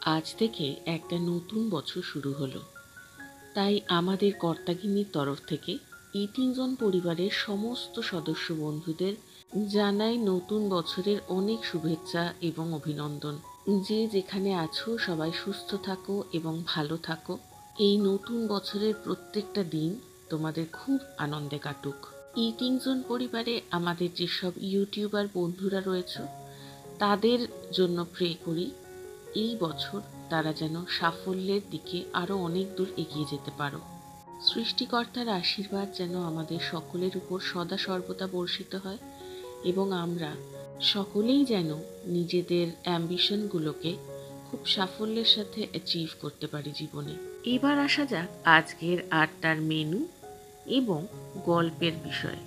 আজ থেকে একটা নতুন বছর শুরু হলো। তাই আমাদের কর্তাগিন্নির তরফ থেকে ইটিং জোন পরিবারের সমস্ত সদস্য বন্ধুদের জানাই নতুন বছরের অনেক শুভেচ্ছা এবং অভিনন্দন। যে যেখানে আছো সবাই সুস্থ থাকো এবং ভালো থাকো। এই নতুন বছরের প্রত্যেকটা দিন তোমাদের খুব আনন্দে কাটুক। ইটিং জোন পরিবারে আমাদের যেসব ইউটিউবার বন্ধুরা রয়েছে তাদের জন্য প্রে করি এই বছর তারা যেন সাফল্যের দিকে আরও অনেক দূর এগিয়ে যেতে পারো। সৃষ্টিকর্তার আশীর্বাদ যেন আমাদের সকলের উপর সদা সর্বদা বর্ষিত হয় এবং আমরা সকলেই যেন নিজেদের অ্যাম্বিশনগুলোকে খুব সাফল্যের সাথে অ্যাচিভ করতে পারি জীবনে। এবার আসা যাক আজকের আড্ডার মেনু এবং গল্পের বিষয়ে।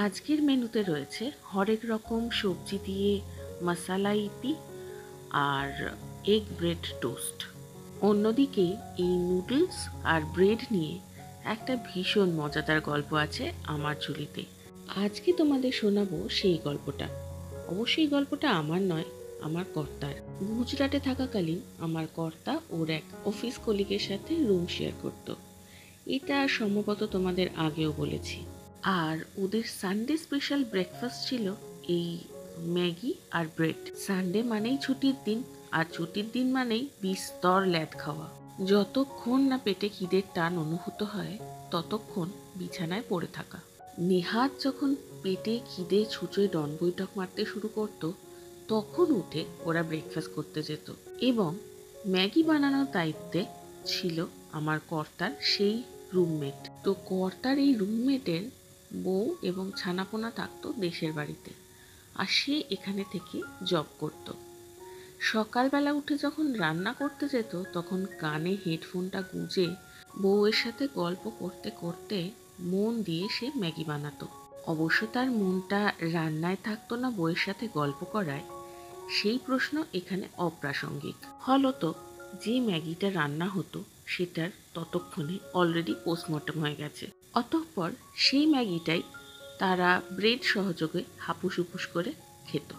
আজকের মেনুতে রয়েছে হরেক রকম সবজি দিয়ে মশালা ইপি আর এগ ব্রেড টোস্ট। অন্যদিকে এই নুডলস আর ব্রেড নিয়ে একটা ভীষণ মজাদার গল্প আছে আমার ঝুলিতে। আজকে তোমাদের শোনাবো সেই গল্পটা। অবশ্যই গল্পটা আমার নয়, আমার কর্তার। গুজরাটে থাকাকালীন আমার কর্তা ওর এক অফিস কলিগের সাথে রুম শেয়ার করত। এটা সম্ভবত তোমাদের আগেও বলেছি। আর ওদের সানডে স্পেশাল ব্রেকফাস্ট ছিল এই ম্যাগি আর ব্রেড। সানডে মানেই ছুটির দিন, আর ছুটির দিন মানেই বিস্তর ল্যাদ খাওয়া। যতক্ষণ না পেটে খিদের টান অনুভূত হয় ততক্ষণ বিছানায় পড়ে থাকা। নেহাত যখন পেটে খিদে ছুঁচোয় ডন বৈঠক মারতে শুরু করত তখন উঠে ওরা ব্রেকফাস্ট করতে যেত। এবং ম্যাগি বানানোর দায়িত্বে ছিল আমার কর্তার সেই রুমমেট। তো কর্তার এই রুমমেটের বউ এবং ছানাপোনা থাকতো দেশের বাড়িতে, আর সে এখানে থেকে জব করত। সকালবেলা উঠে যখন রান্না করতে যেত তখন কানে হেডফোনটা গুঁজে বউয়ের সাথে গল্প করতে করতে মন দিয়ে সে ম্যাগি বানাতো। অবশ্য তার মনটা রান্নায় থাকতো না বউয়ের সাথে গল্প করায়, সেই প্রশ্ন এখানে অপ্রাসঙ্গিক। ফলত যে ম্যাগিটা রান্না হতো সেটার ততক্ষণে অলরেডি পোস্টমর্টম হয়ে গেছে। অতঃপর সেই ম্যাগিটাই তারা ব্রেড সহযোগে হাপুস হুপুস করে খেত।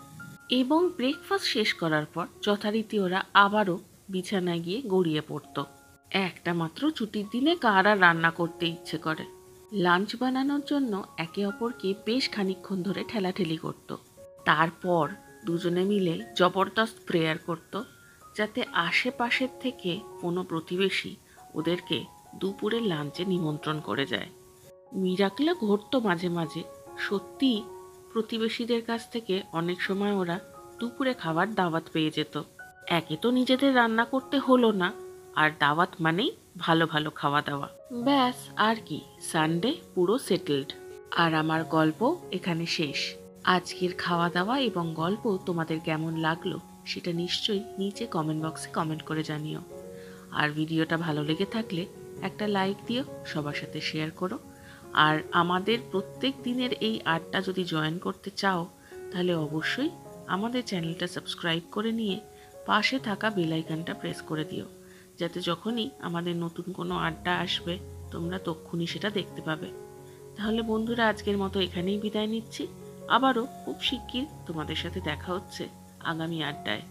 এবং ব্রেকফাস্ট শেষ করার পর যথারীতি ওরা আবারও বিছানায় গিয়ে গড়িয়ে পড়ত। একটা মাত্র ছুটির দিনে কার আর রান্না করতে ইচ্ছে করে। লাঞ্চ বানানোর জন্য একে অপরকে বেশ খানিকক্ষণ ধরে ঠেলাঠেলি করত। তারপর দুজনে মিলে জবরদস্ত প্রেয়ার করত যাতে আশেপাশের থেকে কোনো প্রতিবেশী ওদেরকে দুপুরের লাঞ্চে নিমন্ত্রণ করে যায়। মিরাকল ঘটতো মাঝে মাঝে। সত্যি প্রতিবেশীদের কাছ থেকে অনেক সময় ওরা দুপুরে খাবার দাওয়াত পেয়ে যেত। একে তো নিজেদের রান্না করতে হলো না, আর দাওয়াত মানেই ভালো ভালো খাওয়া দাওয়া। ব্যাস আর কি, সানডে পুরো সেটেলড। আর আমার গল্প এখানে শেষ। আজকের খাওয়া দাওয়া এবং গল্প তোমাদের কেমন লাগলো সেটা নিশ্চয়ই নিচে কমেন্ট বক্সে কমেন্ট করে জানিও। আর ভিডিওটা ভালো লেগে থাকলে একটা লাইক দিও, সবার সাথে শেয়ার করো। আর আমাদের প্রত্যেক দিনের এই আড্ডা যদি জয়েন করতে চাও তাহলে অবশ্যই আমাদের চ্যানেলটা সাবস্ক্রাইব করে নিয়ে পাশে থাকা বেল আইকনটা প্রেস করে দিও, যাতে যখনই আমাদের নতুন কোনো আড্ডা আসবে তোমরা তক্ষুনি সেটা দেখতে পাবে। তাহলে বন্ধুরা, আজকের মতো এখানেই বিদায় নিচ্ছি। আবারও খুব শিগগির তোমাদের সাথে দেখা হচ্ছে আগামী আড্ডায়।